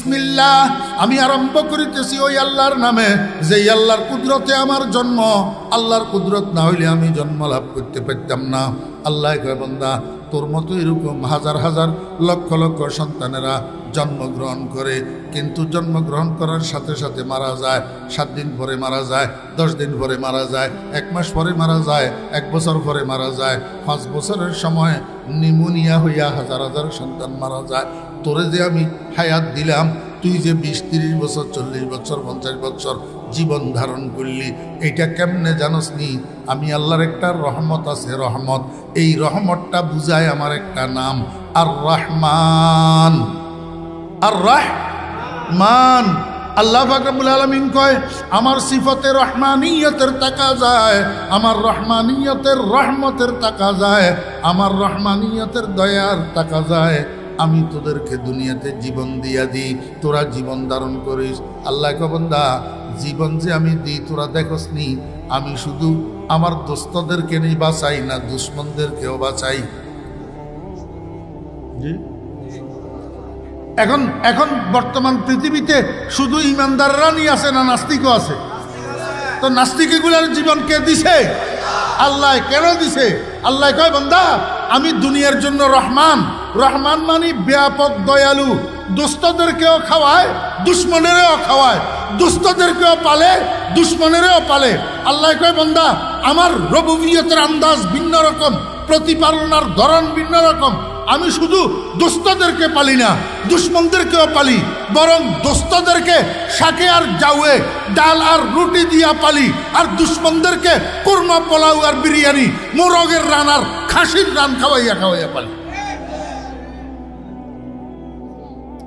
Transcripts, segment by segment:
বিসমিল্লাহ, আমি আরম্ভ করিতেছি ওই আল্লাহর নামে যে আল্লাহর কুদরতে আমার জন্ম। আল্লাহর কুদরত না হইলে আমি জন্ম লাভ করতে পারতাম না। আল্লাহ কয় বান্দা, তোর মতো এরকম হাজার হাজার লক্ষ লক্ষ সন্তানেরা জন্মগ্রহণ করে, কিন্তু জন্মগ্রহণ করার সাথে সাথে মারা যায়। 7 দিন পরে মারা যায়, 10 দিন পরে মারা যায়, 1 মাস পরে মারা যায়, 1 বছর পরে মারা যায়, 5 বছরের সময় নিউমোনিয়া হইয়া হাজার হাজার সন্তান মারা যায়। তোরে যে আমি হায়াত দিলাম, তুই যে 20-30 বছর, 40 বছর, 50 বছর জীবন ধারণ করলি, এইটা কেমনে জানোস নি? আমি আল্লাহর একটা রহমত আছে, রহমত। এই রহমতটা বুঝায় আমার একটা নাম, আর রহমান। আর রহমান, আল্লাহ পাক রব্বুল আলামিন কয়, আমার সিফতে রহমানিয়তের তাকাজায়, আমার রহমানিয়তের রহমতের তাকাজায়, আমার রহমানিয়তের দয়ার তাকাজায় আমি তোদেরকে দুনিয়াতে জীবন দিয়া দিই, তোরা জীবন ধারণ করিস। আল্লাহ কয় বান্দা, জীবন যে আমি দিই তোরা দেখোস নি, আমি শুধু আমার দোস্তদেরকে নিয়ে বাঁচাই না, দুশ্মনদেরকেও বাঁচাই। জি, এখন বর্তমান পৃথিবীতে শুধু ইমানদাররা নিয়ে আছে না নাস্তিকও আছে? তো নাস্তিক এগুলার জীবন কে দিছে? আল্লাহ। কেন দিছে? আল্লাহ কয় বান্দা, আমি দুনিয়ার জন্য রহমান। রহমান মানে ব্যাপক দয়ালু, দুস্থদেরকেও খাওয়ায়, দুশ্মনেরও খাওয়ায়, দুস্থদেরকেও পালে, দুশ্মনেরও পালে। আল্লাহ কয় বান্দা, আমার রবুবিয়তের আন্দাজ ভিন্ন রকম, প্রতিপালনার ধরন ভিন্ন রকম। আমি শুধু দুস্থদেরকে পালি না, দুশ্মনদেরকেও পালি, বরং দুস্থদেরকে শাকে আর জাউয়ে, ডাল আর রুটি দিয়া পালি, আর দুশ্মনদেরকে কুরমা, পোলাও আর বিরিয়ানি, মোরগের রান আর খাসির রান খাওয়াইয়া খাওয়াইয়া পালি।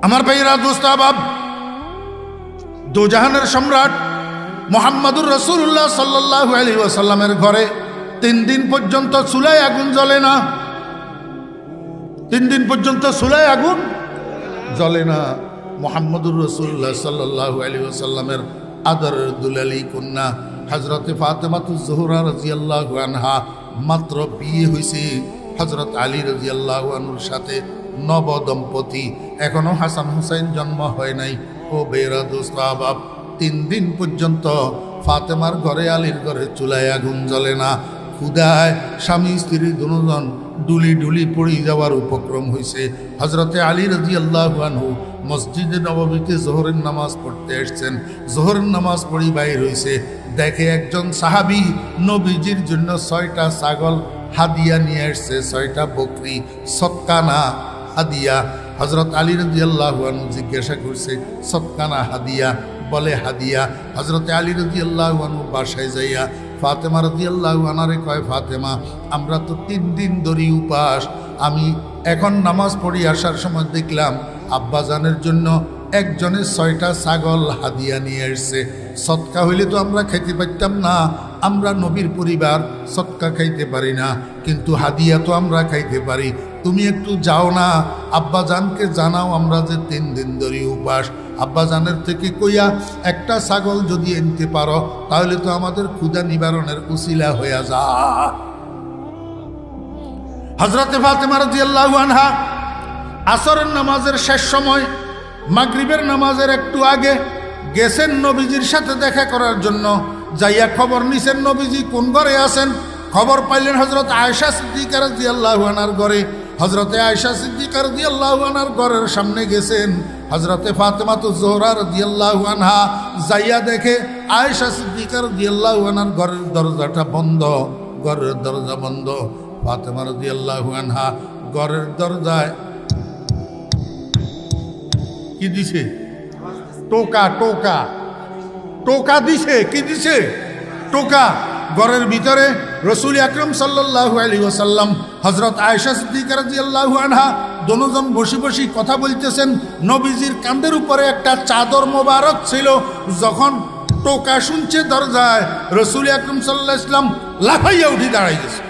আমার ভাইরা, দোস্ত আহবাব, দোজাহানের সম্রাট মুহাম্মদুর রাসূলুল্লাহ সাল্লাল্লাহু আলাইহি ওয়াসাল্লামের ঘরে 3 দিন পর্যন্ত চুলায় আগুন জ্বলে না। 3 দিন পর্যন্ত চুলায় আগুন জ্বলে না। মুহাম্মদুর রাসূলুল্লাহ সাল্লাল্লাহু আলাইহি ওয়াসাল্লামের আদরের দুলালি কন্যা হযরতে ফাতেমাতুজ জোহরা রাদিয়াল্লাহু আনহা মাত্র বিয়ে হয়েছে হযরত আলী রাদিয়াল্লাহু আনহুর সাথে, নব দম্পতি, এখনো হাসান হুসাইন জন্ম হয় নাই। ও বেরা দোস্ত আহবাব, 3 দিন পর্যন্ত ফাতেমার ঘরে, আলীর ঘরে চুলায় আগুন জ্বলে না। ক্ষুধায় স্বামী স্ত্রী দুজন ডুলি ডুলি পড়ে যাওয়ার উপক্রম হয়েছে। হজরতে আলী রাদিয়াল্লাহু আনহু মসজিদে নববীতে জোহরের নামাজ পড়তে এসছেন। জোহরের নামাজ পড়ি বাইর হয়েছে, দেখে একজন সাহাবী নবীজির জন্য 6টা ছাগল হাদিয়া নিয়ে আসছে, 6টা বকরি সৎকানা হাদিয়া। হজরত আলী রাদিয়াল্লাহু আনহু জিজ্ঞাসা করছে, সৎকানা হাদিয়া? বলে হাদিয়া। হজরতে আলী রাদিয়াল্লাহু আনহু বাসায় যাইয়া ফাতেমা রাদিয়াল্লাহু আনহারে কয়, ফাতেমা, আমরা তো 3 দিন ধরে উপাস, আমি এখন নামাজ পড়ি আসার সময় দেখলাম আব্বাজানের জন্য একজনের 6টা ছাগল হাদিয়া নিয়ে আসছে। সৎকা হইলে তো আমরা খাইতে পারতাম না, আমরা নবীর পরিবার, সৎকা খাইতে পারি না, কিন্তু হাদিয়া তো আমরা খাইতে পারি। তুমি একটু যাও না, আব্বাজানকে জানাও আমরা যে 3 দিন ধরে উপাস। আব্বাজানের থেকে কইয়া একটা ছাগল যদি আনতে পারো, তাহলে তো আমাদের ক্ষুধা নিবারণের উসিলা হইয়া যায়। হযরতে ফাতেমা রাদিয়াল্লাহু আনহা আসরের নামাজের শেষ সময়, মাগরিবের নামাজের একটু আগে গেছেন নবীজির সাথে দেখা করার জন্য। যাইয়া খবর নিছেন নবীজি কোন ঘরে আছেন। খবর পাইলেন হযরত আয়েশা সিদ্দিকা রাদিয়াল্লাহু আনহার ঘরে। হযরতে আয়েশা সিদ্দিকা রাদিয়াল্লাহু আনহার ঘরের সামনে গেছেন হযরতে ফাতেমাতুজ জোহরা রাদিয়াল্লাহু আনহা। যাইয়া দেখে আয়েশা সিদ্দিকা রাদিয়াল্লাহু আনহার ঘরের দরজাটা বন্ধ, ঘরের দরজা বন্ধ। ফাতেমা রাদিয়াল্লাহু আনহা ঘরের দরজায় কি দিছে? টোকা, টোকা, টোকা দিছে। কি দিছে? টোকা। ঘরের ভিতরে রাসূল আকরাম সাল্লাল্লাহু আলাইহি ওয়াসাল্লাম, হযরত আয়েশা সিদ্দিকা রাদিয়াল্লাহু আনহা দুজন বসে বসে কথা বলতেছেন। নবীজির কাঁধের উপরে একটা চাদর মোবারক ছিল। যখন টোকা শুনছে দরজায়, রাসূল আকরাম সাল্লাল্লাহু আলাইহি ওয়াসাল্লাম লাফাইয়া উঠে দাঁড়াই গেছে,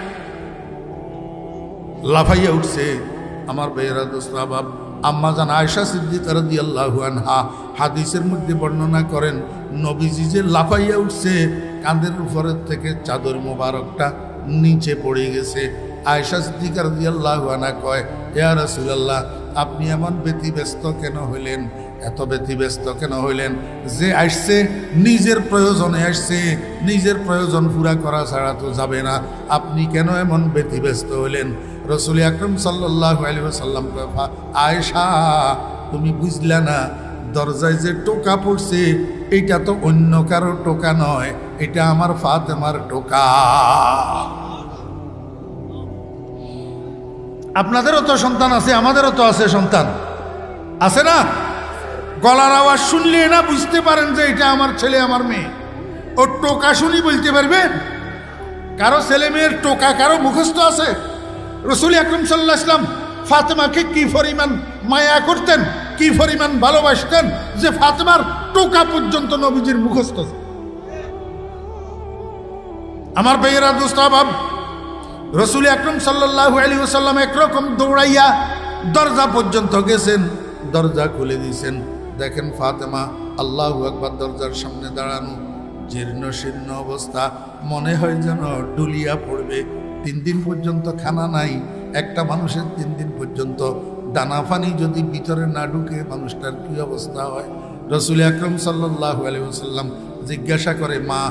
লাফাইয়া উঠছে। আমার ভাইয়েরা, দোস্ত আহবাব, আম্মাজান আয়েশা সিদ্দিকা রাদিয়াল্লাহু আনহা হাদিসের মধ্যে বর্ণনা করেন, নবীজি যে লাফাইয়া উঠছে, কাঁধের উপরের থেকে চাদর মোবারকটা নিচে পড়ে গেছে। আয়েশা সিদ্দিকা রাদিয়াল্লাহু আনহা কয়, ইয়া রাসূলুল্লাহ, আপনি এমন ব্যতিব্যস্ত কেন হইলেন? এত ব্যতিব্যস্ত কেন হইলেন? যে আসছে নিজের প্রয়োজনে আসছে, নিজের প্রয়োজন পুরা করা ছাড়া তো যাবে না। আপনি কেন এমন ব্যতিব্যস্ত হইলেন? রাসূল আকরাম সাল্লাল্লাহু আলাইহি ওয়াসাল্লাম কয়, আয়েশা তুমি বুঝলা না, দরজায় যে টোকা পড়ছে এটা তো অন্য কারো টোকা নয়, এটা আমার ফাতেমার টোকা। আপনাদেরও তো সন্তান আছে, আমাদেরও তো আছে সন্তান, আছে না? গলার আওয়াজ শুনলে না বুঝতে পারেন যে এটা আমার ছেলে আমার মেয়ে? ও টোকা শুনি বলতে পারবেন? কারো ছেলে মেয়ের টোকা কারো মুখস্থ আছে? রাসূল আকরাম সাল্লাল্লাহু আলাইহি ওয়াসাল্লাম ফাতেমাকে কি পরিমাণ মায়া করতেন, কি পরিমাণ ভালোবাসতেন যে ফাতেমার টোকা পর্যন্ত নবীজির মুখস্থ। আমার ভাইয়েরা, দোস্ত আহবাব, রাসূল আকরাম সাল্লাল্লাহু আলাইহি ওয়াসাল্লাম একরকম দৌড়াইয়া দরজা পর্যন্ত গেছেন, দরজা খুলে দিয়েছেন। দেখেন ফাতেমা আল্লাহু আকবার দরজার সামনে দাঁড়ানো, জীর্ণ শীর্ণ অবস্থা, মনে হয় যেন ডুলিয়া পড়বে। 3 দিন পর্যন্ত খানা নাই। একটা মানুষের 3 দিন পর্যন্ত দানা পানি যদি ভিতরে না ঢুকে মানুষটার কি অবস্থা হয়? রাসূল আকরাম সাল্লাল্লাহু আলাইহি ওয়াসাল্লাম জিজ্ঞাসা করে, মা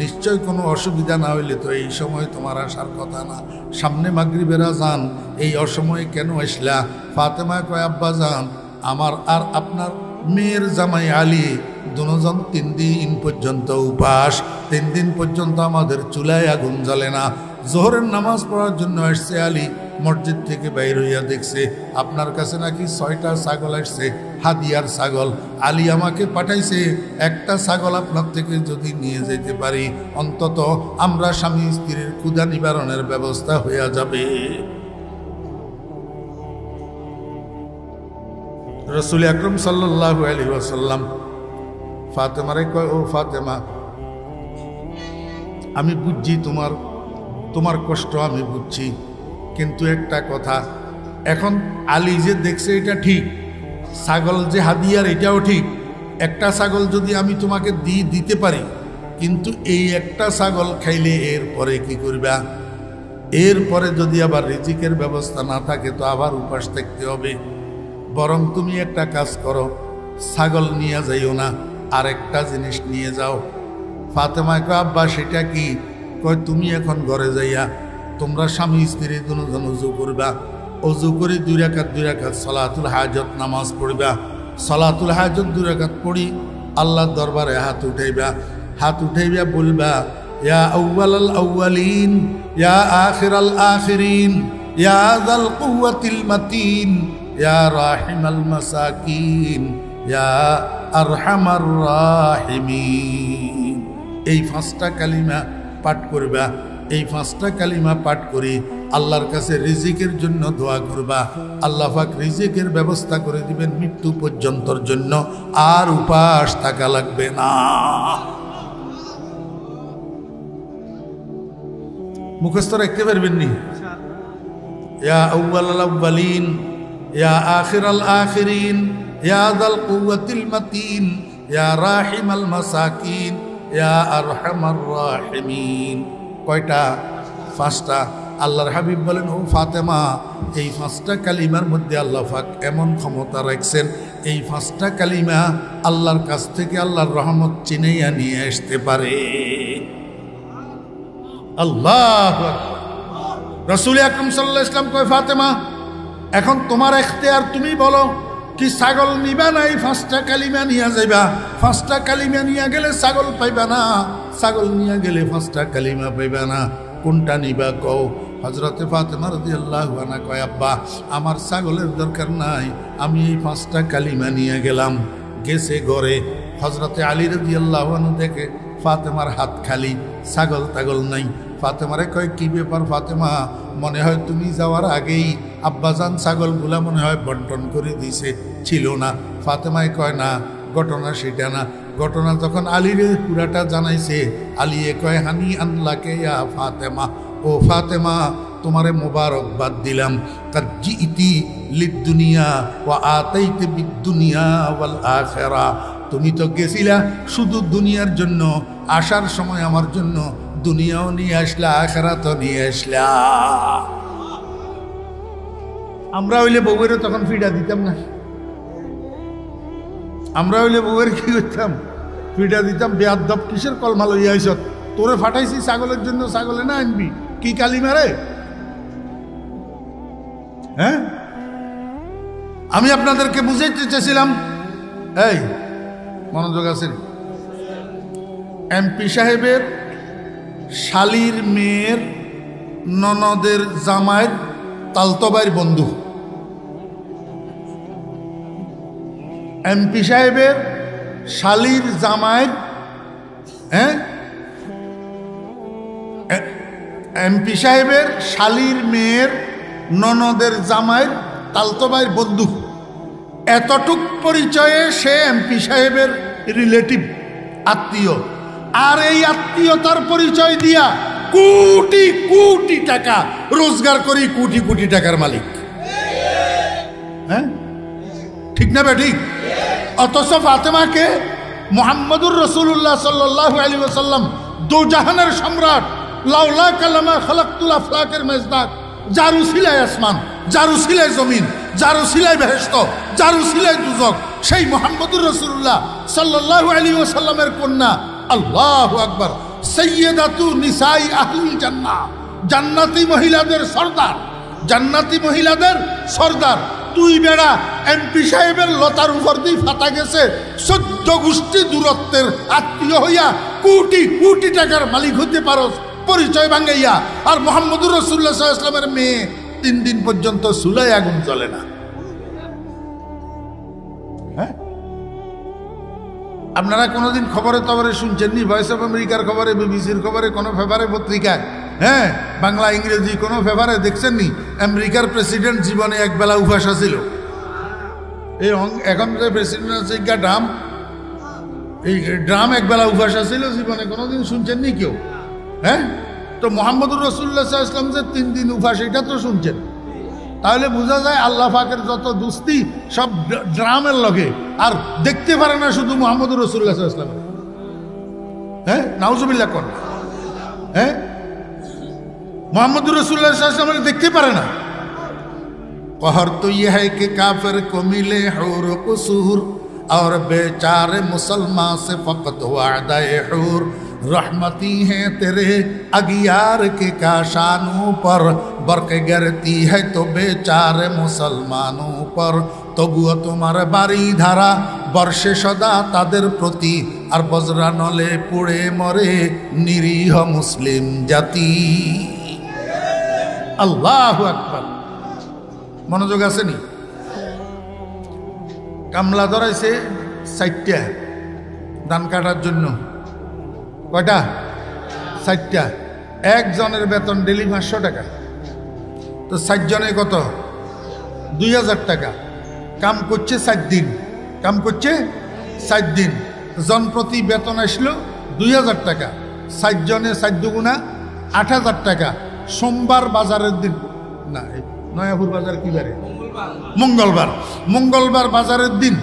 নিশ্চয় কোনো অসুবিধা না হইলে তো এই সময় তোমার আসার কথা না, সামনে মাগরিবের আযান, এই অসময়ে কেন আসলা? ফাতেমা কয়, আব্বা জান, আমার আর আপনার মেয়ের জামাই আলী দুজন 3 দিন পর্যন্ত উপাস, 3 দিন পর্যন্ত আমাদের চুলায় আগুন জ্বলে না। জোহরের নামাজ পড়ার জন্য আসছে আলী, মসজিদ থেকে বাইর হইয়া দেখছে আপনার কাছে নাকি 6টা ছাগল আসছে, হাদিয়ার ছাগল। আলী আমাকে পাঠাইছে, একটা ছাগল আপনার থেকে যদি নিয়ে যেতে পারি অন্তত আমরা স্বামী স্ত্রীর ক্ষুধা নিবারণের ব্যবস্থা হইয়া যাবে। রাসূল আকরাম সাল্লাল্লাহু আলাইহি ওয়াসাল্লাম ফাতেমারে কয়, ও ফাতেমা, আমি বুঝছি তোমার কষ্ট আমি বুঝছি, কিন্তু একটা কথা, এখন আলী যে দেখছে এটা ঠিক, ছাগল যে হাদিয়ার এটাও ঠিক। একটা ছাগল যদি আমি তোমাকে দিতে পারি, কিন্তু এই একটা ছাগল খাইলে এরপরে কি করবা? এরপরে যদি আবার রিজিকের ব্যবস্থা না থাকে তো আবার উপাস থাকতে হবে। বরং তুমি একটা কাজ করো, ছাগল নিয়ে যাইও না, আরেকটা জিনিস নিয়ে যাও। ফাতেমা কয়, আব্বা সেটা কি? কয়, তুমি এখন ঘরে যাইয়া তোমরা স্বামী স্ত্রী দুজন উজু করবা, উজু করে 2 রাকাত সালাতুল হাজত নামাজ পড়বা। সালাতুল হাজত 2 রাকাত পড়ি আল্লাহর দরবারে হাত উঠাইবা, বলবা, ইয়া আউয়ালাল আউয়ালিন, ইয়া আখিরাল আখিরিন, ইয়া যাল কুওয়াতিল মাতিন, ইয়া রাহিমাল মাসাকিন, ইয়া আরহামার রাহিমিন। এই 5টা কালিমা পাঠ করবা। এই 5টা কালিমা পাঠ করে আল্লাহর কাছে রিজিকের জন্য দোয়া করবা। আল্লাহ পাক রিজিকের ব্যবস্থা করে দিবেন মৃত্যু পর্যন্তর জন্য, আর উপাস থাকা লাগবে না। মুখস্থ রাখতে পারবেন নি? ইয়া আউয়ালাল আউয়ালিন, ইয়া আখিরাল আখিরিন, ইয়া যাল কুওয়াতিল মাতিন, ইয়া রাহিমাল মাসাকিন, ইয়া আরহামার রাহিমিন। কয়টা? 5টা। আল্লাহর হাবিব বলেন, ও ফাতেমা, এই 5টা কালিমার মধ্যে আল্লাহ পাক এমন ক্ষমতা রাখছেন, এই 5টা কালিমা আল্লাহর কাছ থেকে আল্লাহর রহমত চিনাইয়া নিয়ে আসতে পারে। আল্লাহু আকবার। রাসূল আকরাম সাল্লাল্লাহু আলাইহি ওয়াসাল্লাম কয়, ফাতেমা, এখন তোমার ইখতিয়ার, তুমি বলো কি ছাগল নিবা না এই 5টা কালিমা নিয়ে যাইবা? 5টা কালিমা নিয়ে গেলে ছাগল পাইবা না, ছাগল নিয়ে গেলে 5টা কালিমা পাইবা না, কোনটা নিবা কও? হযরতে ফাতেমা রাদিয়াল্লাহু আনহা কয়, আব্বা, আমার ছাগলের দরকার নাই, আমি এই 5টা কালিমা নিয়ে গেলাম। গেছে ঘরে, হযরতে আলী রাদিয়াল্লাহু আনহু দেখে ফাতেমার হাত খালি, ছাগল তাগল নাই। ফাতেমারে কয়, কি ব্যাপার ফাতেমা, মনে হয় তুমি যাওয়ার আগেই আব্বাজান ছাগলগুলা মনে হয় বন্টন করে দিছে, ছিল না। ফাতেমায় কয়, না, ঘটনা সেটা না। ঘটনা যখন আলীরে পুরাটা জানাইছে, আলীয়ে কয়, হানি আনলাকে ইয়া ফাতেমা, ও ফাতেমা, তোমারে মোবারকবাদ দিলাম। কাজ্জিইতি লিদ্দুনিয়া ওয়া আতাইতে বিদ্দুনিয়া ওয়াল আখিরা, তুমি তো গেছিলা শুধু দুনিয়ার জন্য, আসার সময় আমার জন্য দুনিয়াও নিয়ে আসলা, আখিরাতও নিয়ে আসলা। আমরা হইলে বউয়েরও তখন ফিডা দিতাম না, আমরা হইলে বউয়ের কি করতাম, পিঠা দিতাম, বেয়াদব কিসের কলমা লইয়া আইস, তোরে ফাটাইছি ছাগলের জন্য, ছাগলে না আনবি, কি কালি মারে। হ্যাঁ, আমি আপনাদেরকে বুঝাইতে চেয়েছিলাম, এই মনোযোগ আছে, এমপি সাহেবের শালির মেয়ের ননদের জামাইয়ের তালতবাইয়ের বন্ধু, এমপি সাহেবের শালির জামাইয়ের, হ্যাঁ, এমপি সাহেবের শালির মেয়ের ননদের জামাইয়ের তালতবাইয়ের বন্ধু, এতটুক পরিচয়ে সে এমপি সাহেবের রিলেটিভ, আত্মীয়। আর এই আত্মীয়তার পরিচয় দিয়া কোটি কোটি টাকা রোজগার করি, কোটি কোটি টাকার মালিক। হ্যাঁ, ঠিক না বেঠিক? অথচ ফাতেমাকে মুহাম্মদুর রাসূলুল্লাহ সাল্লাল্লাহু আলাইহি ওয়াসাল্লাম দো জাহানের সম্রাট, লাউলা কালামা খালাকতুল আফলাকের মেজদাক, যার উসিলায় আসমান, যার উসিলায় জমিন, যার উসিলায় বেহেশত, যার উসিলায় দুজক, সেই মুহাম্মদুর রাসূলুল্লাহ সাল্লাল্লাহু আলাইহি ওয়াসাল্লামের কন্যা, আল্লাহু আকবার, সাইয়্যিদাতু নিসাই আহলিল জান্নাহ, জান্নাতি মহিলাদের সর্দার, জান্নাতি মহিলাদের সর্দার। তুই বেড়া এমপি সাহেবের লতার উপর দিয়ে ফাটা গেছে 14 গোষ্ঠী দূরত্বের আত্মীয় হইয়া কোটি কোটি টাকার মালিক হতে পারস পরিচয় ভাঙ্গাইয়া, আর মুহাম্মদুর রাসূলুল্লাহ সাল্লাল্লাহু আলাইহি ওয়াসাল্লামের মেয়ে 3 দিন পর্যন্ত চুলায় আগুন জ্বলে না। হ্যাঁ, আপনারা কোনোদিন খবরে তবরে শুনছেননি? ভয়েস অফ আমেরিকার খবরে, বিবিসির খবরে, কোনো পেপারে পত্রিকায়, হ্যাঁ, বাংলা ইংরেজি কোনো পেপারে দেখছেননি আমেরিকার প্রেসিডেন্ট জীবনে একবেলা উপাস ছিল? এই এখন যে প্রেসিডেন্ট আছে ড্রাম, এই ড্রাম একবেলা উপাস ছিল জীবনে, কোনোদিন শুনছেননি কেউ? হ্যাঁ, তো মুহাম্মদুর রাসূলুল্লাহ সাল্লাল্লাহু আলাইহি ওয়াসাল্লাম যে 3 দিন উপাস, এটা তো শুনছেন। তাহলে বোঝা যায় আল্লাহ পাকের যত দুস্তি সব ড্রামের লগে, আর দেখতে পারে না শুধু মুহাম্মদুর রাসূলুল্লাহ সাল্লাল্লাহু আলাইহি ওয়াসাল্লাম। হ্যাঁ, নাউজুবিল্লাহ কোন, হ্যাঁ, মুহাম্মদুর রাসূলুল্লাহ সাল্লাল্লাহু আলাইহি ওয়াসাল্লাম দেখতে পারে না। कहर तो यह है कि काफिर को मिले हूर कुसूर और बेचारे मुसलमान से फकत वादा हूर, रहमती है तेरे अगियार के काशानों पर, बरक गिरती है तो बेचारे मुसलमानों पर, তবুও তোমার বাড়ি ধারা বর্ষে সদা তাদের প্রতি, আর বজ্রা নলে পুড়ে মরে নিরীহ মুসলিম জাতি। আল্লাহু আকবার। মনোযোগ আসেনি? কামলা ধরাইছে 4টা ধান কাটার জন্য। কয়টা? 4টা। একজনের বেতন ডেলি 500 টাকা, তো 4 জনে কত? 2000 টাকা। কাম করছে 4 দিন, কাম করছে 4 দিন, জনপ্রতি বেতন আসলো 2000 টাকা। 4 জনে 4 দুগুণা 8000 টাকা। সোমবার বাজারের দিন, না নয়াপুর বাজার কি বারে? মঙ্গলবার। মঙ্গলবার বাজারের দিন।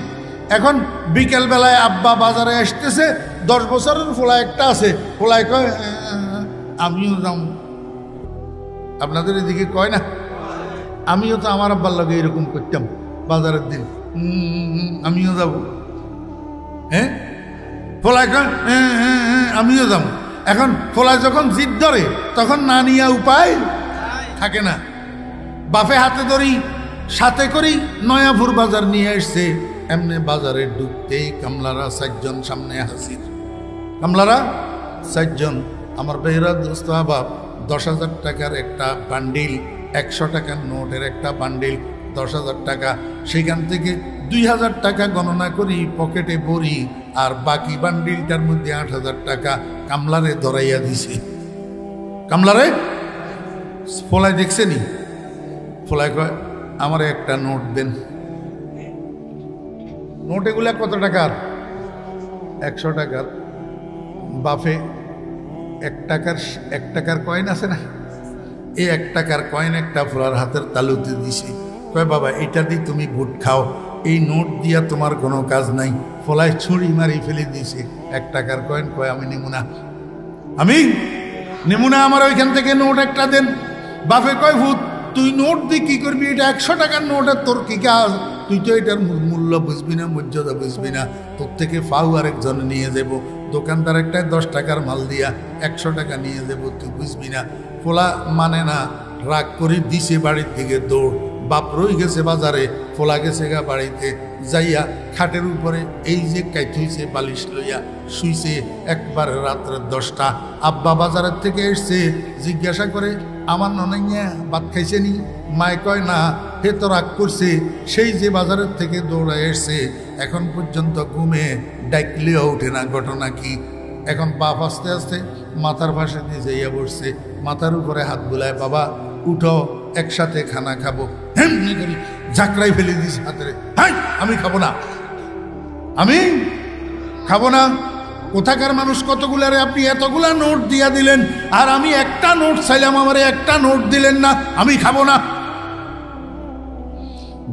এখন বিকেল বেলায় আব্বা বাজারে আসতেছে, 10 বছরের ফোলা একটা আছে, ফোলায় কয় আমিও যাম। আপনাদের এদিকে কয় না? আমিও তো আমার আব্বার লাগে এরকম করতাম বাজারের দিন, আমিও যাব। হ্যাঁ, ফোলায় কয় আমিও যাব। এখন ফোলায় যখন জিদ ধরে তখন না নিয়ে উপায় থাকে না। বাপে হাতে ধরি, সাথে করি নয়াপুর বাজার নিয়ে আসছে। এমনি বাজারে ঢুকতেই কামলারা 4 জন সামনে হাজির। কামলারা 4 জন। আমার বেহরা দোস্ত বাপ 10,000 টাকার একটা বান্ডিল, 100 টাকার নোটের একটা বান্ডিল, 10,000 টাকা। সেখান থেকে 2,000 টাকা গণনা করি, পকেটে ভরি, আর বাকি বান্ডিলটার মধ্যে 8,000 টাকা কামলারে ধরাইয়া দিছি। কামলারে ফলায় দেখছেনি? ফলায় কয় আমার একটা নোট দেন। নোট এগুলা কত টাকার? 100 টাকার। বাফে 1 টাকার কয়েন আছে না, এই 1 টাকার কয়েন একটা ফোলার হাতের তালুতে দিছে। কয় বাবা এটা দিয়ে তুমি ভোট খাও, এই নোট দিয়া তোমার কোনো কাজ নাই। ফলায় ছুরি মারি ফেলে দিছে 1 টাকার কয়েন। কয় আমি নিমু না, আমি নিমু না, আমার ওইখান থেকে নোট একটা দেন। বাপে কয় ভূত তুই নোট দিয়ে কি করবি? এটা 100 টাকার নোট, তোর কি কাজ? তুই তো এটার মূল্য মূল্য বুঝবি না, মর্যাদা বুঝবি না, তোর থেকে ফাউ আরেকজন নিয়ে যাব। দোকানদার একটাই 10 টাকার মাল দিয়া 100 টাকা নিয়ে যাব, তুই বুঝবি না। ফোলা মানে না, রাগ করে দিছে বাড়ির দিকে দৌড়। বাপ রই গেছে বাজারে, ফোলা গেছে গা বাড়িতে যাইয়া খাটের উপরে এই যে কাইট হইছে বালিশ লইয়া শুইছে। একবার রাত্রে 10টা। আব্বা বাজারের থেকে এসছে, জিজ্ঞাসা করে আমার ননাইয়া ভাত খাইছে নি? মায় কয় না, হে তো রাগ করছে, সেই যে বাজারের থেকে দৌড়া এসছে, এখন পর্যন্ত ঘুমে ডাকলেও ওঠে না। ঘটনা কি? এখন বাপ আস্তে আস্তে মাথার পাশে দিয়ে যাইয়া বসছে, মাথার উপরে হাত বুলায়, বাবা উঠো একসাথে খানা খাবো। এমনি করি ঝাঁকড়াই ফেলে দিস হাতে, হাই আমি খাবো না, আমি খাবো না। কোথাকার মানুষ কতগুলারে আপনি এতগুলা নোট দিয়া দিলেন, আর আমি একটা নোট চাইলাম, আমারে একটা নোট দিলেন না, আমি খাবো না।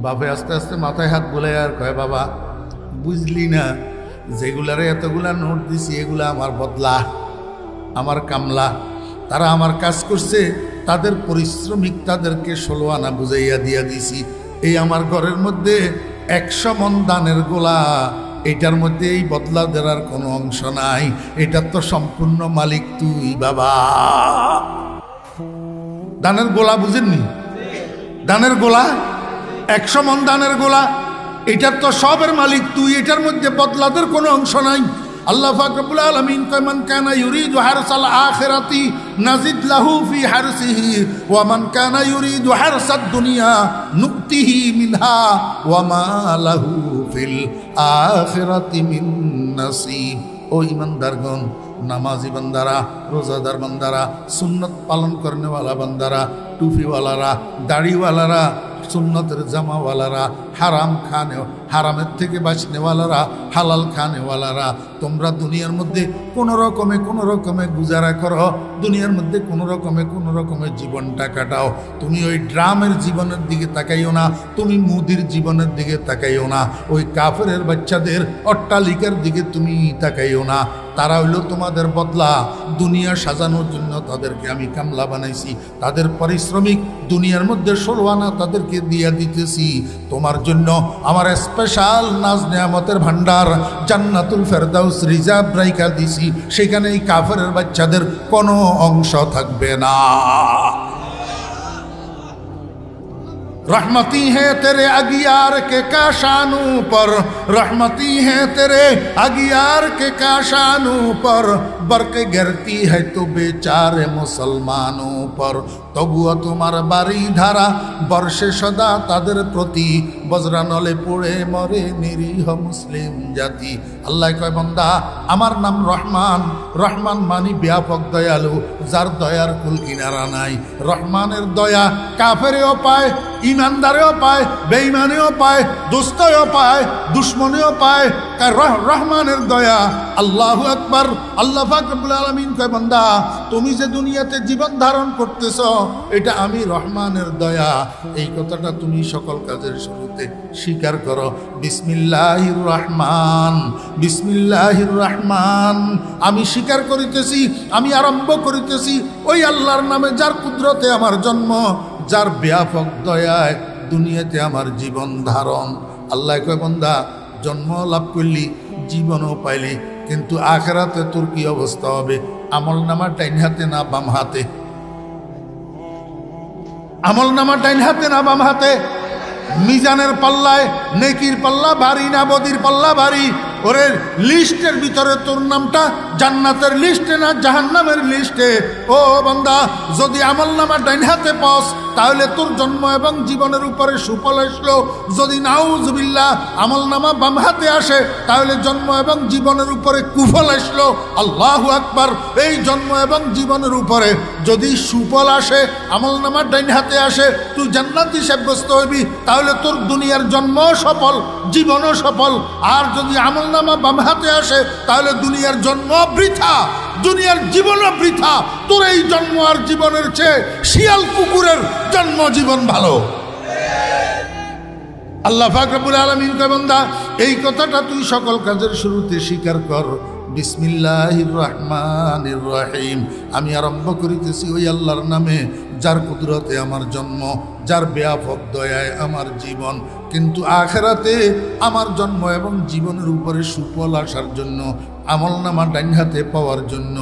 বাপে আস্তে আস্তে মাথায় হাত বুলাই আর কয়, বাবা বুঝলি না, যেগুলারে এতগুলা নোট দিছি এগুলা আমার বদলা, আমার কামলা, তারা আমার কাজ করছে, তাদের পরিশ্রমিক, তাদেরকে 16 আনা বুঝাইয়া দিয়া দিছি। এই আমার ঘরের মধ্যে 100 মণ দানের গোলা, এটার মধ্যে এই বদলা দেওয়ার কোনো অংশ নাই, এটার তো সম্পূর্ণ মালিক তুই বাবা। দানের গোলা বুঝেননি? দানের গোলা 100 মণ দানের গোলা, এটার তো সবের মালিক তুই, এটার মধ্যে বদলাদের কোনো অংশ নাই। আল্লাহ পাক রব্বুল আলামিন কয়, মান কানা ইউরিদু হারসাল আখিরাতি নাজিদ লাহু ফি হারসিহি ওয়া মান কানা ইউরিদু হারসাদ দুনিয়া নুতিহি মিনহা ওয়া মা লাহু ফিল আখিরাতি মিন নাসিব। ও ইমানদারগণ, নামাজি বান্দারা, রোজাদার বান্দারা, সুন্নত পালন করনেওয়ালা বান্দারা, টুপিওয়ালারা, দাড়িওয়ালারা, সুন্নতের জামাওয়ালারা, হারামের থেকে বাঁচনেওয়ালারা, হালাল খানেওয়ালারা, তোমরা দুনিয়ার মধ্যে কোনো রকমে গুজারা করো, দুনিয়ার মধ্যে কোনো রকমে জীবনটা কাটাও। তুমি ওই ড্রামের জীবনের দিকে তাকাইও না, তুমি মুদির জীবনের দিকে তাকাইও না, ওই কাফেরের বাচ্চাদের অট্টালিকার দিকে তুমি তাকাইও না। তারা হইল তোমাদের বদলা, দুনিয়া সাজানোর জন্য তাদেরকে আমি কামলা বানাইছি, তাদের পারিশ্রমিক দুনিয়ার মধ্যে 16 আনা তাদেরকে দিয়া দিতেছি। তোমার জন্য আমার স্পেশাল নাজ নেয়ামতের ভান্ডার জান্নাতুল ফেরদাউস রিজার্ভ রাইখা দিছি, সেখানে এই কাফেরের বাচ্চাদের কোনো অংশ থাকবে না। रहमती है तेरे अगियार के काशानों पर, रहमती है तेरे अगियार के काशानों पर, बरके गिरती है तो बेचारे मुसलमानों पर, তবুও তোমার বাড়ি ধারা বর্ষে সদা তাদের প্রতি, বজ্রা নলে পড়ে মরে নিরীহ মুসলিম জাতি। আল্লাহ কয়, বান্দা আমার নাম রহমান, রহমান মানি ব্যাপক দয়ালু, যার দয়ার কুল কিনারা নাই। রহমানের দয়া কাফেরেও পায়, ইমানদারেও পায়, বেঈমানেও পায়, দোস্তও পায়, দুশ্মনেও পায়। রহমানের দয়া, আল্লাহু আকবার। আল্লাহ পাক রব্বুল আলামিন কয়, বান্দা তুমি যে দুনিয়াতে জীবন ধারণ করতেছ, এটা আমি রহমানের দয়া। এই কথাটা তুমি সকল কাজের শুরুতে স্বীকার করো। বিসমিল্লাহির রহমান, বিসমিল্লাহির রহমান, আমি স্বীকার করিতেছি, আমি আরম্ভ করিতেছি ওই আল্লাহর নামে, যার কুদরতে আমার জন্ম, যার ব্যাপক দয়ায় দুনিয়াতে আমার জীবন ধারণ। আল্লাহ কয়, বান্দা জন্ম লাভ করলি, জীবনও পাইলি, কিন্তু আখিরাতে তোর কি অবস্থা হবে? আমল নামা ডাইন হাতে না বাম হাতে? আমল নামা ডাইন হাতে না বাম হাতে? মিজানের পাল্লায় নেকির পাল্লা ভারী না বদির পাল্লা ভারী? ওরে লিস্টের ভিতরে তোর নামটা জান্নাতের লিস্টে না জাহান্নামের লিস্টে? ও বান্দা, যদি আমল নামা ডাইন হাতে পাস, তাহলে তোর জন্ম এবং জীবনের উপরে সুফল আসলো। যদি নাউজুবিল্লাহ আমল নামা বাম হাতে আসে, তাহলে জন্ম এবং জীবনের উপরে কুফল আসলো। আল্লাহু আকবার। এই জন্ম এবং জীবনের উপরে যদি সুফল আসে, আমল নামা ডাইন হাতে আসে, তুই জান্নাতি সাব্যস্ত হইবি, তাহলে তোর দুনিয়ার জন্ম সফল, জীবনও সফল। আর যদি আমল নামা বাম হাতে আসে, তাহলে দুনিয়ার জন্ম বৃথা, দুনিয়ার জীবনও বৃথা। তোর এই জন্ম আর জীবনের চেয়ে শিয়াল কুকুরের জন্ম জীবন ভালো। আল্লাহ পাক রব্বুল আলামিন কয়, বান্দা এই কথাটা তুই সকল কাজের শুরুতে স্বীকার কর। বিসমিল্লাহির রহমানির রহিম, আমি আরম্ভ করিতেছি ওই আল্লাহর নামে, যার কুদরতে আমার জন্ম, যার ব্যাপক দয়ায় আমার জীবন, কিন্তু আখিরাতে আমার জন্ম এবং জীবনের উপরে সুফল আসার জন্য, আমলনামা ডাইন হাতে পাওয়ার জন্য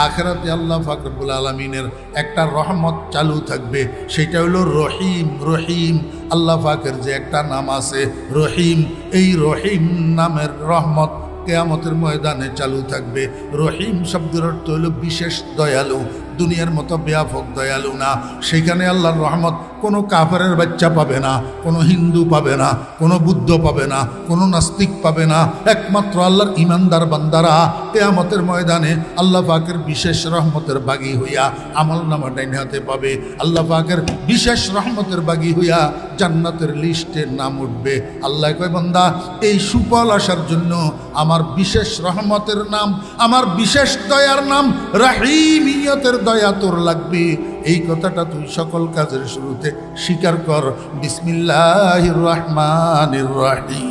আখিরাতে আল্লাহ পাক রব্বুল আলামিনের একটা রহমত চালু থাকবে। সেটা হলো রহিম। রহিম আল্লাহ পাকের যে একটা নাম আছে রহিম, এই রহিম নামের রহমত কিয়ামতের ময়দানে চালু থাকবে। রহিম শব্দের অর্থ হলো বিশেষ দয়ালু, দুনিয়ার মতো ব্যাপক দয়ালু না। সেখানে আল্লাহর রহমত কোনো কাফেরের বাচ্চা পাবে না, কোনো হিন্দু পাবে না, কোনো বুদ্ধ পাবে না, কোনো নাস্তিক পাবে না। একমাত্র আল্লাহর ইমানদার বান্দারা কিয়ামতের ময়দানে আল্লাহ পাকের বিশেষ রহমতের বাগী হইয়া আমলনামা ডাইন হাতে পাবে। আল্লাহ পাকের বিশেষ রহমতের বাগী হইয়া জান্নাতের লিস্টের নাম উঠবে। আল্লাহ কয়, বান্দা এই সুফল আসার জন্য আমার বিশেষ রহমতের নাম, আমার বিশেষ দয়ার নাম রাহিমিয়তের দয়া তোর লাগবে। এই কথাটা তুই সকল কাজের শুরুতে স্বীকার কর, বিসমিল্লাহির রহমানির রহিম।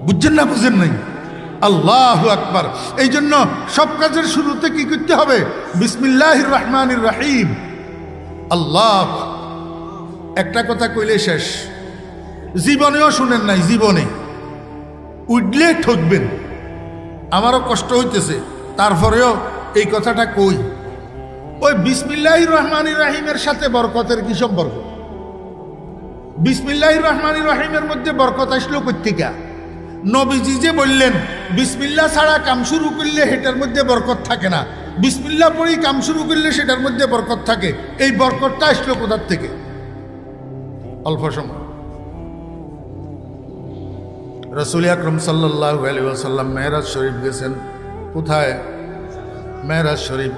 বুঝছেন না? বুঝেন নাই? আল্লাহু আকবার। এই জন্য সব কাজের শুরুতে কি করতে হবে? বিসমিল্লাহির রহমানির রহিম। আল্লাহ একটা কথা কইলে শেষ, জীবনেও শুনেন নাই, জীবনে উঠলে ঠকবেন। আমারও কষ্ট হইতেছে, তারপরেও এই কথাটা কই। ওই বিসমিল্লাহির রহমানির রহিমের সাথে বরকতের কি সম্পর্ক? বিসমিল্লাহির রহমানির রহিমের মধ্যে বরকত আসলো কোত্থেকে? নবীজি যে বললেন বিসমিল্লাহ ছাড়া কাম শুরু করলে সেটার মধ্যে বরকত থাকে না, বিসমিল্লাহ পরেই কাম শুরু করলে সেটার মধ্যে বরকত থাকে। এই বরকতটা আসলো কোথার থেকে? অল্প সময় রাসূল আকরাম সাল্লাল্লাহু আলাইহি ওয়াসাল্লাম মেরাজ শরীফ গেছেন। কোথায়? মেরাজ শরীফ।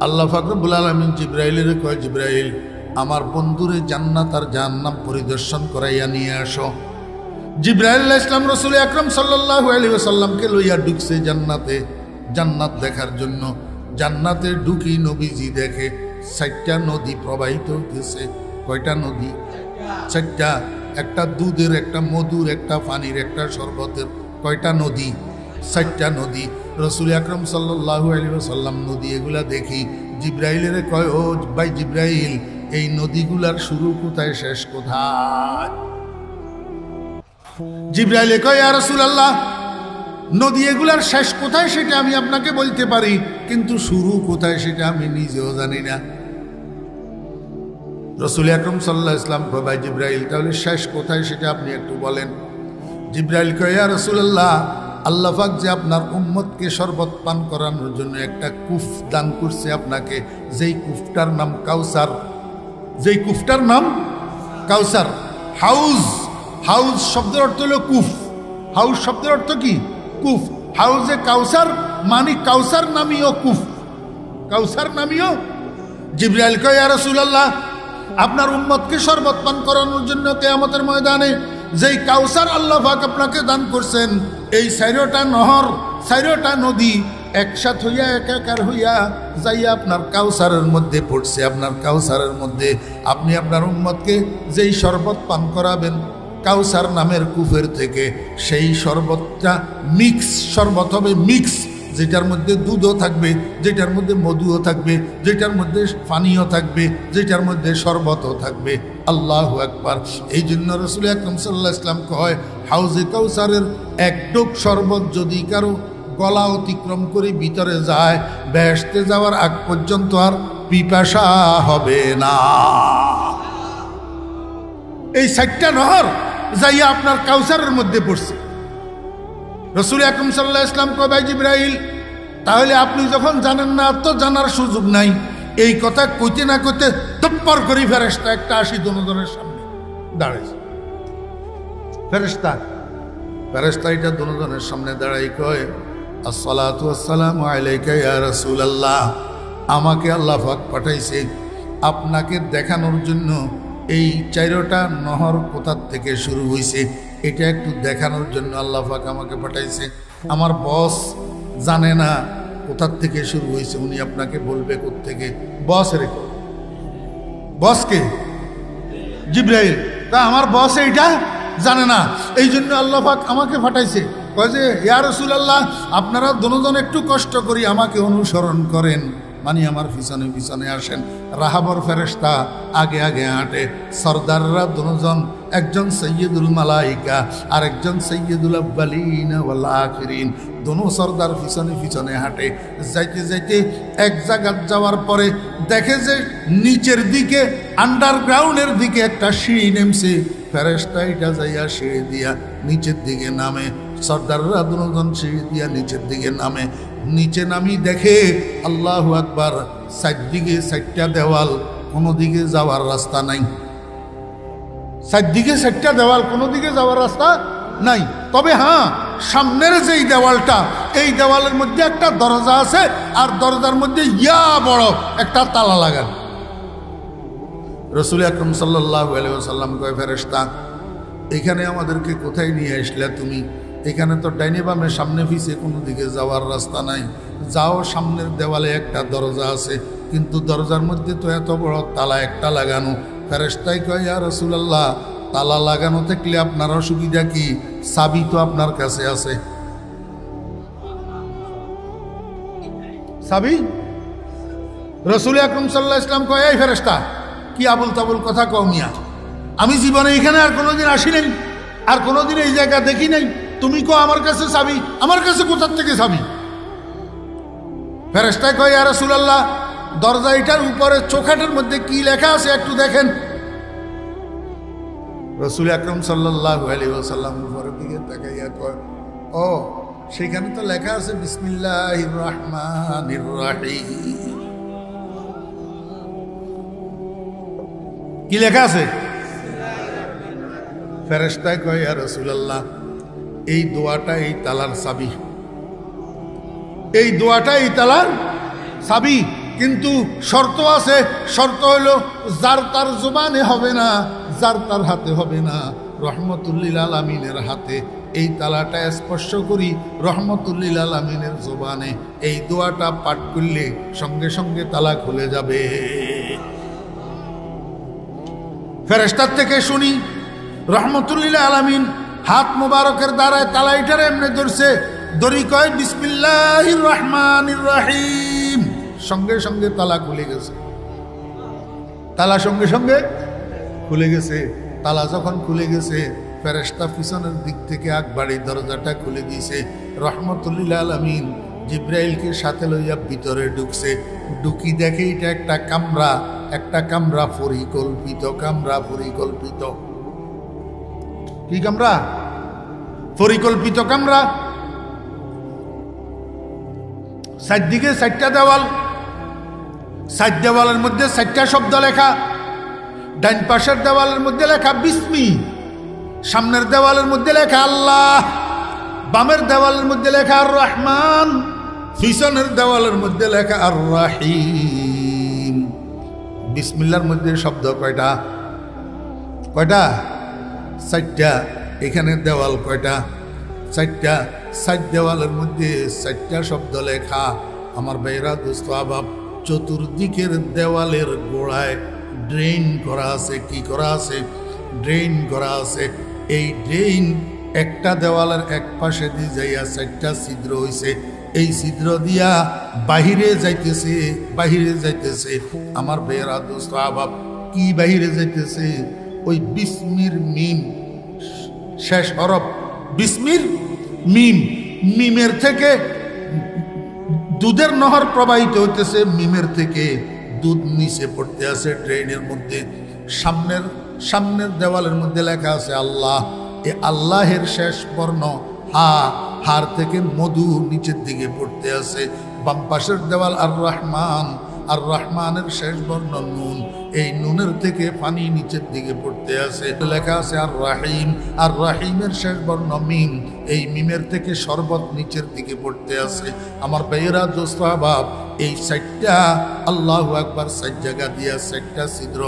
আল্লাহ পাক রব্বুল আলামিন জিবরাইলের কয়, জিবরাইল আমার বন্ধুরে জান্নাত আর জাহান্নাম পরিদর্শন করাইয়া নিয়ে আসো। জিবরাইল আলাইহিস সালাম রাসূল আকরাম সাল্লাল্লাহু আলাইহি ওয়াসাল্লামকে লইয়া ঢুকছে জান্নাতে, জান্নাত দেখার জন্য। জান্নাতে ঢুকি নবীজি দেখে 4টা নদী প্রবাহিত হতেছে। কয়টা নদী? 4টা। একটা দুধের, একটা মধুর, একটা পানির, একটা শরবতের। কয়টা নদী? 4টা নদী। রাসূল আকরাম সাল্লাল্লাহু আলাইহি ওয়াসাল্লাম নদী এগুলা দেখি জিবরাইলের কয়, ও ভাই জিবরাইল, এই নদীগুলার শুরু কোথায়, শেষ কোথায়? জিবরাইল কয়, ইয়া রাসূলুল্লাহ, নদী এগুলার শেষ কোথায় সেটা আমি আপনাকে বলতে পারি, কিন্তু শুরু কোথায় সেটা আমি নিজেও জানি না। রাসূল আকরাম সাল্লাল্লাহু আলাইহি ওয়াসাল্লাম কয়, ভাই জিবরাইল, তাহলে শেষ কোথায় সেটা আপনি একটু বলেন। জিবরাইল কয়, ইয়া রাসূলুল্লাহ, আল্লাহ পাক যে আপনার উম্মতকে শরবত পান করানোর জন্য একটা কূপ দান করছে আপনাকে, যেই কূপটার নাম কাউসার, যেই কূপটার নাম কাউসার। হাউজ, হাউজ শব্দের অর্থ হলো কূপ। হাউজ শব্দের অর্থ কি? কূপ। হাউজে কাউসার মানে কাউসার নামীয় কূপ, কাউসার নামীয়। জিবরাইল কয়, ইয়া রাসূলুল্লাহ, আপনার উম্মতকে শরবত পান করানোর জন্য কিয়ামতের ময়দানে যেই কাউসার আল্লাহ পাক আপনাকে দান করছেন, এই 4টা নহর, 4টা নদী একসাথ হইয়া একাকার হইয়া যাইয়া আপনার কাউসারের মধ্যে পড়ছে। আপনার কাউসারের মধ্যে আপনি আপনার উম্মতকে যেই শরবত পান করাবেন কাউসার নামের কূপের থেকে, সেই শরবতটা মিক্স শরবত হবে, মিক্স, যেটার মধ্যে দুধও থাকবে, যেটার মধ্যে মধুও থাকবে, যেটার মধ্যে পানিও থাকবে, যেটার মধ্যে শরবতও থাকবে। আল্লাহু আকবার। এই জন্য রাসূল আকরাম সাল্লাল্লাহু আলাইহি ওয়াসাল্লাম কয়, হাউজে কাউসারের এক ডোক শরবত যদি কারো গলা অতিক্রম করে ভিতরে যায়, বেহেশতে যাওয়ার আগ পর্যন্ত আর পিপাসা হবে না। এই 4টা নহর যাইয়া আপনার কাউসারের মধ্যে পড়ছে। রাসূল আকরাম সাল্লাল্লাহু আলাইহি ওয়াসাল্লাম কয়, ভাই জিবরাইল, তাহলে আপনি যখন জানেন না তো জানার সুযোগ নাই। এই কথা কইতে না কইতে তপ্পর করে ফেরেশতা একটা আসি দুজনের সামনে দাঁড়াইছে। ফেরেশতা এটা দুজনের সামনে দাঁড়াই কয়, আসসালাতু ওয়াসসালামু আলাইকা ইয়া রাসূলুল্লাহ, আমাকে আল্লাহ পাক পাঠাইছে আপনাকে দেখানোর জন্য এই 4টা নহর কোথার থেকে শুরু হয়েছে এটা একটু দেখানোর জন্য আল্লাহ পাক আমাকে পাঠাইছে। আমার বস জানে না কোথার থেকে শুরু হয়েছে, উনি আপনাকে বলবে কোত্থেকে। বস রেখো, বসকে জিবরাইল, তা আমার বস এইটা জানে না, এই জন্য আল্লাহ পাক আমাকে পাঠাইছে। কয় যে, ইয়া রাসূলুল্লাহ, আপনারা দুজন একটু কষ্ট করি আমাকে অনুসরণ করেন, মানে আমার পিছনে পিছনে আসেন। রাহাবর ফেরেশতা আগে আগে হাঁটে, সরদাররা দুজন, একজন সৈয়দুল মালাইকা আর একজন সৈয়দুল আব্বালিন ওয়াল আখিরিন, দোনো সরদার পিছনে পিছনে হাঁটে। যাইতে যাইতে এক জায়গা যাওয়ার পরে দেখে যে নিচের দিকে আন্ডারগ্রাউন্ডের দিকে একটা সিঁড়ি নেমছে। ফেরেশতা এটা যাইয়া সিঁড়ি দিয়া নিচের দিকে নামে, সর্দাররা দুজন সিঁড়ি দিয়া নিচের দিকে নামে। নিচে নামি দেখে আল্লাহু আকবার, চারদিকে চারটা দেওয়াল, কোনো দিকে যাওয়ার রাস্তা নাই। চারদিকে চারটা দেওয়াল, কোনো দিকে যাওয়ার রাস্তা নাই। তবে হ্যাঁ, সামনের যেই দেওয়ালটা, এই দেওয়ালের মধ্যে একটা দরজা আছে, আর দরজার মধ্যে ইয়া বড় একটা তালা লাগানো। রাসূল আকরাম সাল্লাল্লাহু আলাইহি ওয়াসাল্লাম কয়, ফেরেশতা এখানে আমাদেরকে কোথায় নিয়ে আসলে তুমি? এখানে তো ডাইনে বামে সামনে পিছে কোনো দিকে যাওয়ার রাস্তা নাই। যাও, সামনের দেওয়ালে একটা দরজা আছে, কিন্তু দরজার মধ্যে তো এত বড় তালা একটা লাগানো। ফেরেশতাই কয়, ইয়া রাসূলুল্লাহ, তালা লাগানো থাকলে আপনার অসুবিধা কি? চাবি তো আপনার কাছে আছে। চাবি? রাসূল আকরাম সাল্লাল্লাহু আলাইহি ওয়াসাল্লাম কয়, এই ফেরেশতা, কি আবুল তাবুল কথা কও মিয়া? আমি জীবনে এখানে আর কোনোদিন আসি নাই, আর কোনোদিন এই জায়গা দেখি নাই, তুমি কো আমার কাছে চাবি? আমার কাছে কোথার থেকে চাবি? ফেরেশতা কয়, ইয়া রাসূলুল্লাহ, দরজা এটার উপরে চৌখাটের মধ্যে কি লেখা আছে একটু দেখেন। রাসূল আকরাম সাল্লাল্লাহু আলাইহি ওয়াসাল্লাম উপরের দিকে তাকাইয়া কয়, ও সেখানে তো লেখা আছে বিসমিল্লাহির রহমানির রহিম। কি লেখা আছে? ফেরেশতা কয়, ইয়া রাসূলুল্লাহ, এই দোয়াটা এই তালার চাবি, এই দোয়াটা এই তালার চাবি, কিন্তু শর্ত আছে। শর্ত হলো যার তার জবানে হবে না, যার তার হাতে হবে না, রহমতুল্লিল আলামিনের হাতে এই তালাটা স্পর্শ করি, রহমতুল্লিল আলামিনের জবানে এই দোয়াটা পাঠ করলে সঙ্গে সঙ্গে তালা খুলে যাবে। ফেরেশতার থেকে শুনি রহমতুল্লিল আলামিন হাত মুবারকের দ্বারায় তালাইটারে এমনি ধরছে, দড়ি কয় বিসমিল্লাহির রহমানির রহিম, সঙ্গে সঙ্গে তালা খুলে গেছে। তালা সঙ্গে সঙ্গে খুলে গেছে। তালা যখন খুলে গেছে, ফেরেশতা পিছনের দিক থেকে আকবাড়ি দরজাটা খুলে দিয়েছে। রহমতুল্লিল আলামিন জিব্রাইলকে সাথে লইয়া ভিতরে ঢুকছে। ঢুকি দেখে এটা একটা কামরা, একটা কামরা পরিকল্পিত, কামরা পরিকল্পিত। কি কামরা? পরিকল্পিত কামরা। চারদিকে চারটা দেওয়াল, চার দেওয়ালের মধ্যে চারটা শব্দ লেখা। ডাইন পাশের দেওয়ালের মধ্যে লেখা বিসমি, সামনের দেওয়ালের মধ্যে লেখা আল্লাহ, বামের দেওয়ালের মধ্যে লেখা আর রহমান, পিছনের দেওয়ালের মধ্যে লেখা আর রাহিম। বিসমিল্লাহর মধ্যে শব্দ কয়টা? কয়টা? চারটা। এখানে দেওয়াল কয়টা? চারটা। চার দেওয়ালের মধ্যে চারটা শব্দ লেখা। আমার ভাইরা, দোস্ত আবাব, চতুর্দিকের দেওয়ালের গোড়ায় ড্রেন করা আছে। কি করা আছে? ড্রেন করা আছে। এই ড্রেন একটা দেওয়ালের এক পাশে দিয়ে যাইয়া চারটা ছিদ্র হইছে। এই ছিদ্র দিয়া বাহিরে যাইতেছে, বাহিরে যাইতেছে। আমার ভাইরা, দোস্ত আবাব, কি বাহিরে যাইতেছে? ওই বিসমির মিম শেষ হরফ, বিসমির মিম। মিমের থেকে দুধের নহর প্রবাহিত হইতেছে, মিমের থেকে দুধ নিচে পড়তে আছে ড্রেনের মধ্যে। সামনের দেওয়ালের মধ্যে লেখা আছে আল্লাহ। এ আল্লাহের শেষ বর্ণ হা, হার থেকে মধু নিচের দিকে পড়তে আছে। বাম পাশের দেওয়াল আর রহমান, আর রহমানের শেষ বর্ণ নুন, এই নুনের থেকে পানি নিচের দিকে পড়তে আছে। লেখা আছে আর রাহিম, আর রাহিমের শেষ বর্ণ মিম, এই মিমের থেকে শরবত নিচের দিকে পড়তে আছে। আমার ভাইয়েরা, দোস্ত আহবাব, এই চারটা আল্লাহু আকবার, চার জায়গা দিয়া চারটা ছিদ্র।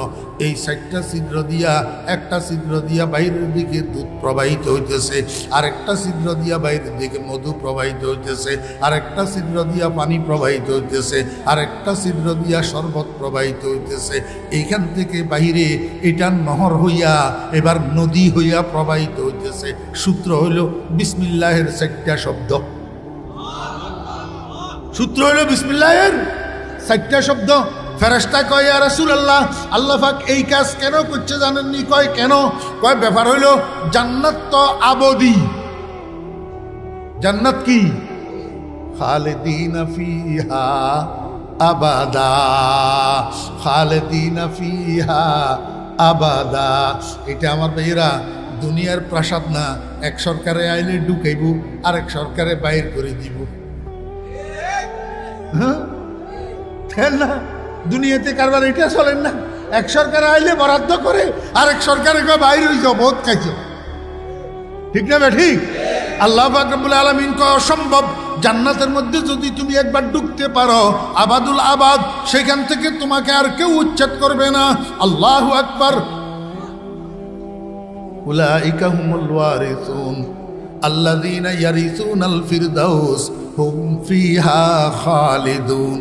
এই চারটা ছিদ্র দিয়া, একটা ছিদ্র দিয়া বাইরের দিকে দুধ প্রবাহিত হইতেছে, আর একটা ছিদ্র দিয়া বাইরের দিকে মধু প্রবাহিত হইতেছে, আর একটা ছিদ্র দিয়া পানি প্রবাহিত হইতেছে, আর একটা ছিদ্র দিয়া শরবত প্রবাহিত হইতেছে। এইখান থেকে বাহিরে এটা নহর হইয়া এবার নদী হইয়া প্রবাহিত হইতেছে। সূত্র হইল বিসমিল্লাহের চারটা শব্দ। সূত্র হইল বিসমিল্লাহের চারটা শব্দ। ফেরেশতা কয় ইয়া রাসূলুল্লাহ, আল্লাহ পাক এই কাজ কেন করছে জানেননি? কয় কেন? কয় ব্যাপার হইল জান্নাত তো আবদি। জান্নাত কি? খালিদিনা ফিহা আবাদা, খালিদিনা ফিহা আবাদা। এটা আমার ভাইয়েরা দুনিয়ার প্রাসাদ না, এক সরকারে আইলে ঢুকাইব, আরেক সরকারে বাইর করে দিব। হ্যাঁ না, দুনিয়াতে কারবার এটা চলেন না। এক সরকারে আইলে বরাদ্দ করে, আরেক সরকারে বাইর হয়ে যাও, বহুত খাইছো। ঠিক না বে ঠিক? আল্লাহ পাক রব্বুল আলামিন কয় অসম্ভব। জান্নাতের মধ্যে যদি তুমি একবার ঢুকতে পারো, আবাদুল আবাদ, সেখান থেকে তোমাকে আর কেউ উচ্ছেদ করবে না। আল্লাহু আকবার। উলাইকা হুমুল ওয়ারিসুন আল্লাযীনা ইয়ারিসুনাল ফিরদাউস হুম ফিহা খালিদুন।